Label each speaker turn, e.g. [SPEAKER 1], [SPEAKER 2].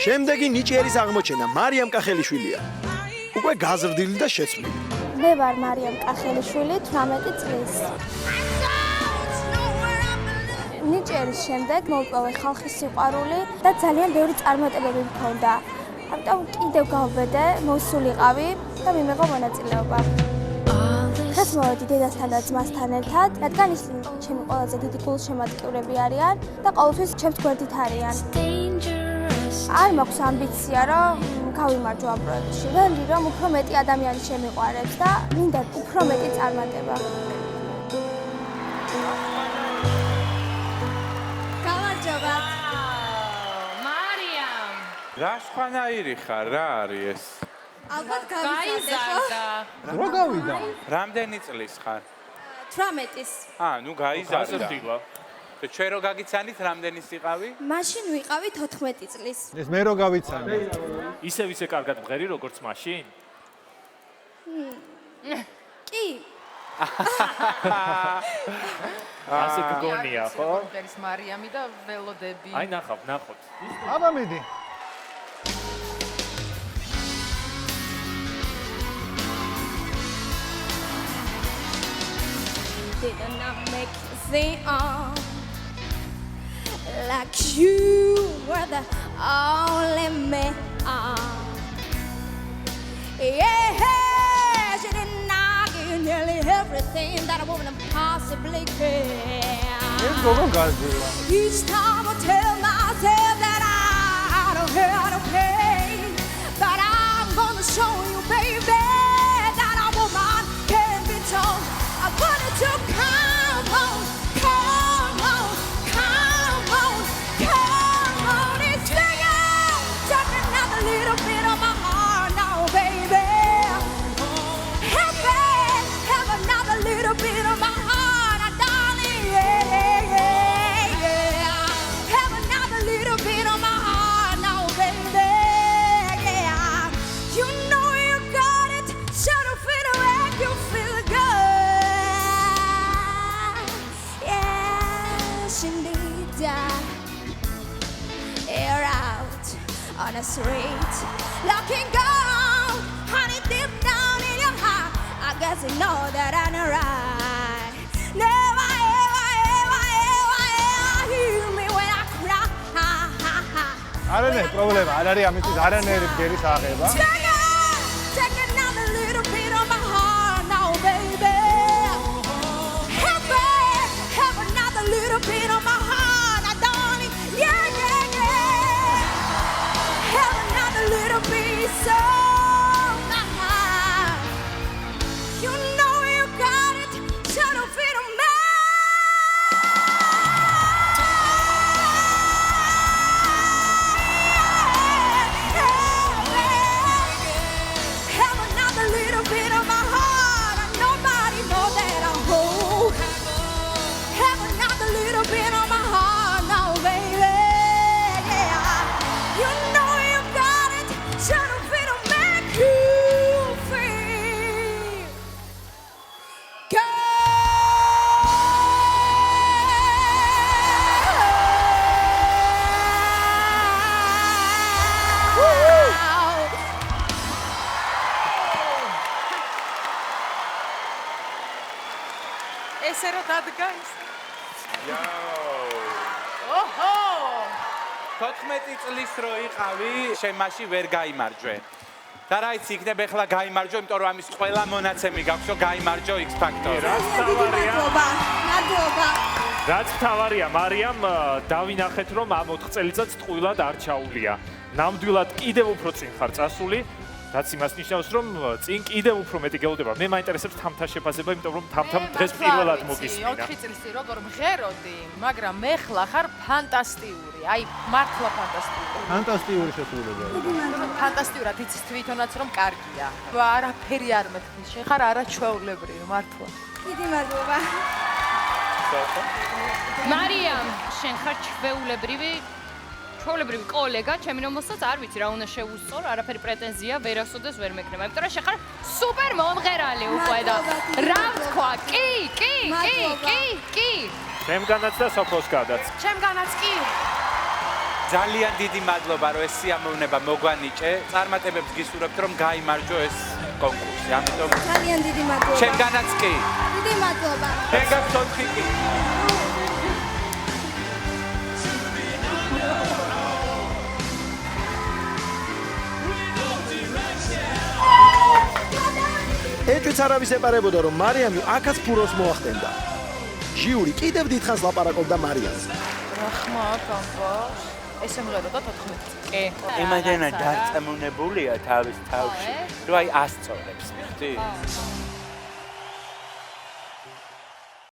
[SPEAKER 1] შემდეგი ნიჭიერის აღმოჩენა მარიამ კახელიშვილია. უკვე გაზრდილი და შეცვლილი.
[SPEAKER 2] მე ვარ მარიამ კახელიშვილი, 18 წლის. ნიჭიერის შემდეგ მოვიპოვე ხალხის სიყვარული და ძალიან ბევრი წარმატებები მქონდა. ამიტომ კიდევ გავბედე, მოსულიყავი და მიმეღო მონაწილეობა. დღეს მოვედი დედასთან და ძმასთან ერთად, რადგან ისინი ჩემი ყველაზე დიდი გულშემატკივრები არიან და ყოველთვის ჩემს გვერდით არიან. არ მაქვს ამბიცია, რომ გავიმარჯვა ამ პროექტში. ვენდი, რომ უფრო მეტი ადამიანი შემიყვარებს და მინდა უფრო მეტი წარმატება. გამარჯობა.
[SPEAKER 3] მარიამ.
[SPEAKER 4] რა სხვანაირი ხარ, რა არის ეს?
[SPEAKER 2] ალბათ
[SPEAKER 3] გაიზარდა.
[SPEAKER 5] რო გავიდა?
[SPEAKER 4] რამდენი წლის ხარ?
[SPEAKER 2] 18-ის.
[SPEAKER 4] ნუ გაიზარდა. ჩვენ რო გაგიცანით, რამდენი სიყავი?
[SPEAKER 2] მაშინ ვიყავი 14 წლის.
[SPEAKER 5] ეს მე რო გავიცანე.
[SPEAKER 6] ისევ კარგად მღერი როგორც მაშინ?
[SPEAKER 2] კი.
[SPEAKER 6] ასე გგონია, ხო?
[SPEAKER 3] ეს მარიამი და ველოდები.
[SPEAKER 6] აი ნახავ.
[SPEAKER 5] აბა მიდი.
[SPEAKER 2] Didn't I make you sing like you were the only man? Yeah, she did not give you nearly everything that a woman possibly can.
[SPEAKER 5] ეს გოგო გაზრდილა.
[SPEAKER 2] Each time I tell myself that I don't have no pain, but I'm gonna show you, baby, that a woman can be told. I wanted to come on, come on, come on, come on and sing it. Take another little bit of my heart now, baby. Have another little bit of my heart, darling. Yeah. Have another little bit of my heart now, baby. Yeah. You know you got it, so don't feel like you feel good. Yes, indeed. You're out on the street, looking good, honey, deep down in your heart. I guess you know that I'm right. Never ever hear me when I cry.
[SPEAKER 5] არანაირი პრობლემა არ არის ამისთვის არანაირი ბგერის აღება.
[SPEAKER 2] Take another little bit of my heart now, baby. Have another little bit of my heart, darling. Yeah. Have another little piece of my heart. You know you got it, so don't feel me. Have another little bit of my heart, and nobody knows that I'm whole. Have another little bit of my heart now, baby. Yeah. You know you got it, so don't feel to make you feel good.
[SPEAKER 3] ესე რა დადგა ის? ოჰო!
[SPEAKER 4] 14 წლის რო იყავი, შენ მაშინ ვერ გაიმარჯვე. და რა იცი, იქნებ ეხლა გაიმარჯვე, იმიტომ რომ ამის ყველა მონაცემი გაქვს, რომ გაიმარჯვო X Factor-ი.
[SPEAKER 2] მადლობა.
[SPEAKER 6] რაც მთავარია, მარიამ, დავინახეთ, რომ ამ 4 წელიწადს ტყუილად არ ჩაულია. ნამდვილად კიდევ უფრო წინ ხარ წასული, რაც იმას ნიშნავს, რომ წინ კიდევ უფრო მეტი გეულდება. მე მაინტერესებს თამთა შეფასება, იმიტომ რომ თამთამ დღეს პირველად მოგისმინა.
[SPEAKER 3] 4 წლის წინ როგორ მღეროდი, მაგრამ ეხლა ხარ ფანტასტიკური. აი, მართლა ფანტასტიკური.
[SPEAKER 5] ფანტასტიკური შესრულებაა.
[SPEAKER 3] ფანტასტიურად იცის თვითონაც რომ კარგია. არაფერი არ მეთქვის. შენ ხარ არაჩვეულებრივი, მართლა.
[SPEAKER 2] დიდი მადლობა.
[SPEAKER 7] მარიამ, შენ ხარ ჩვეულებრივი კოლეგა, ჩემი რომელსაც არ ვიცი რა უნდა შევუსწორ, არაფერი პრეტენზია ვერასოდეს ვერ მეკნება. იმიტომ რომ შენ ხარ სუპერ მომღერალი უკვე და რა ვთქვა? კი.
[SPEAKER 6] ჩემგანაც და სოფოსგანაც.
[SPEAKER 3] ჩემგანაც კი.
[SPEAKER 4] ძალიან დიდი მადლობა რომ ეს სიამოვნება მოგვანიჭე. წარმატებებს გისურვებთ რომ გაიმარჯო ეს კონკურსი. ამიტომ
[SPEAKER 2] ძალიან დიდი მადლობა.
[SPEAKER 4] ჩემგანაც კი.
[SPEAKER 2] დიდი მადლობა.
[SPEAKER 4] მე გაგწოთხი კი.
[SPEAKER 1] ეჭვიც არავის ეპარებოდა რომ მარიამი აქაც ფუროს მოახდენდა. ჟიური კიდევ დიდხანს ლაპარაკობდა მარიამს.
[SPEAKER 3] რა ხმა აქვს ამბავს? ესე მღეროდა 14 წელი.
[SPEAKER 7] კი.
[SPEAKER 4] იმადენა დარწმუნებულია თავის თავში, რომ აი ასწორებს, ხთი?